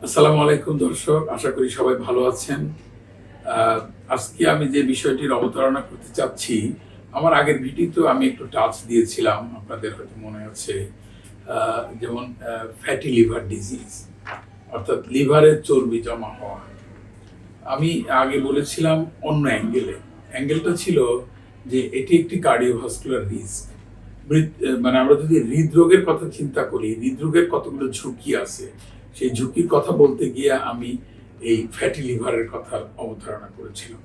আসসালামু আলাইকুম দর্শক, আশা করি সবাই ভালো আছেন। আজকে আমি যে বিষয়টির অবতারণা করতে চাচ্ছি, আমার আগের ভিডিওতে আমি একটু টাচ দিয়েছিলাম, আপনাদের হয়তো মনে আছে। যেমন ফ্যাটি লিভার ডিজিজ, অর্থাৎ লিভারে চর্বি জমা হওয়া। আমি আগে বলেছিলাম অন্য অ্যাঙ্গেলটা ছিল যে এটি একটি কার্ডিওভাস্কুলার রিস্ক। মানে আমরা যদি হৃদরোগের কথা চিন্তা করি, হৃদরোগের কতগুলো ঝুঁকি আছে, সেই ঝুঁকির কথা বলতে গিয়ে আমি এই ফ্যাটি লিভারের কথা অবতারণা করেছিলাম।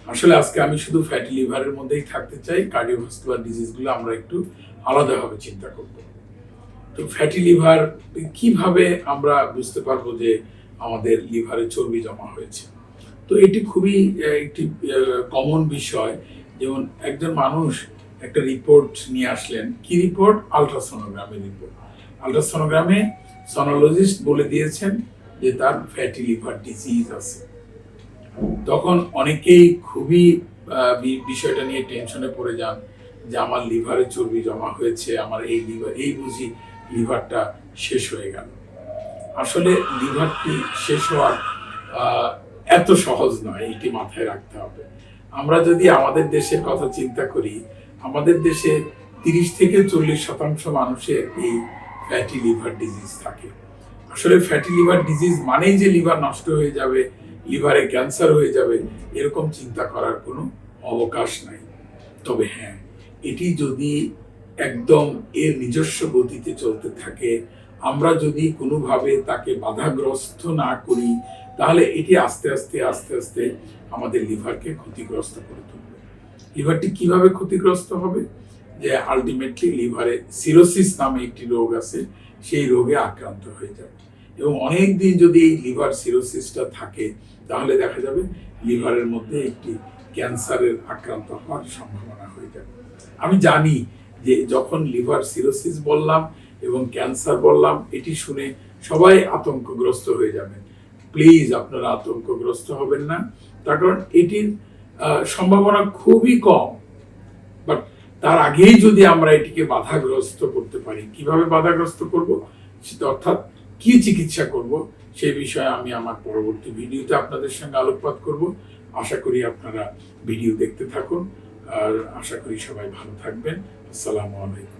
আসলে আজকে আমি শুধু ফ্যাটি লিভারের মধ্যেই থাকতে চাই, কার্ডিওভাস্কুলার ডিজিজগুলো আমরা একটু আলাদাভাবে চিন্তা করব। তো ফ্যাটি লিভার কিভাবে আমরা বুঝতে পারবো যে আমাদের লিভারে চর্বি জমা হয়েছে? তো এটি খুবই একটি কমন বিষয়। যেমন একজন মানুষ একটা রিপোর্ট নিয়ে আসলেন, কি রিপোর্ট? আলট্রাসোনোগ্রামের রিপোর্ট। আলট্রাসোনোগ্রামে সনোলজিস্ট বলে দিয়েছেন যে তার ফ্যাটি লিভার ডিজিজ আছে। তখন অনেকেই খুবই বিষয়টা নিয়ে টেনশনে পড়ে যান যে আমার লিভারে চর্বি জমা হয়েছে, আমার এই বুঝি লিভারটা শেষ হয়ে গেল। আসলে লিভারটি শেষ হওয়ার এত সহজ নয়, এটি মাথায় রাখতে হবে। আমরা যদি আমাদের দেশের কথা চিন্তা করি, আমাদের দেশে 30 থেকে 40% মানুষের এই ফ্যাটি লিভার ডিজিজ থাকে। আসলে ফ্যাটি লিভার ডিজিজ মানেই যে লিভার নষ্ট হয়ে যাবে, লিভারে ক্যান্সার হয়ে যাবে, এরকম চিন্তা করার কোনো অবকাশ নাই। তবে হ্যাঁ, এটি যদি একদম এর নিজস্ব গতিতে চলতে থাকে, আমরা যদি কোনোভাবে তাকে বাধাগ্রস্ত না করি, তাহলে এটি আস্তে আস্তে আস্তে আস্তে আমাদের লিভারকে ক্ষতিগ্রস্ত করে তুলবে। লিভারটি কিভাবে ক্ষতিগ্রস্ত হবে? যে আলটিমেটলি লিভারে সিরোসিস নামে একটি রোগ আছে, সেই রোগে আক্রান্ত হয়ে যাবে। এবং অনেক দিন যদি এই লিভার সিরোসিসটা থাকে, তাহলে দেখা যাবে লিভারের মধ্যে একটি ক্যান্সারের আক্রান্ত হওয়ার সম্ভাবনা হয়ে যাবে। আমি জানি যে যখন লিভার সিরোসিস বললাম এবং ক্যান্সার বললাম, এটি শুনে সবাই আতঙ্কগ্রস্ত হয়ে যাবেন। প্লিজ আপনারা আতঙ্কগ্রস্ত হবেন না, তার কারণ এটির সম্ভাবনা খুবই কম। বাট তার আগেই যদি আমরা এটিকে বাধাগ্রস্ত করতে পারি, কিভাবে বাধাগ্রস্ত করব, অর্থাৎ কি চিকিৎসা করব, সেই বিষয়ে আমি আমার পরবর্তী ভিডিওতে আপনাদের সঙ্গে আলোকপাত করব। আশা করি আপনারা ভিডিও দেখতে থাকুন, আর আশা করি সবাই ভালো থাকবেন। আসসালামু আলাইকুম।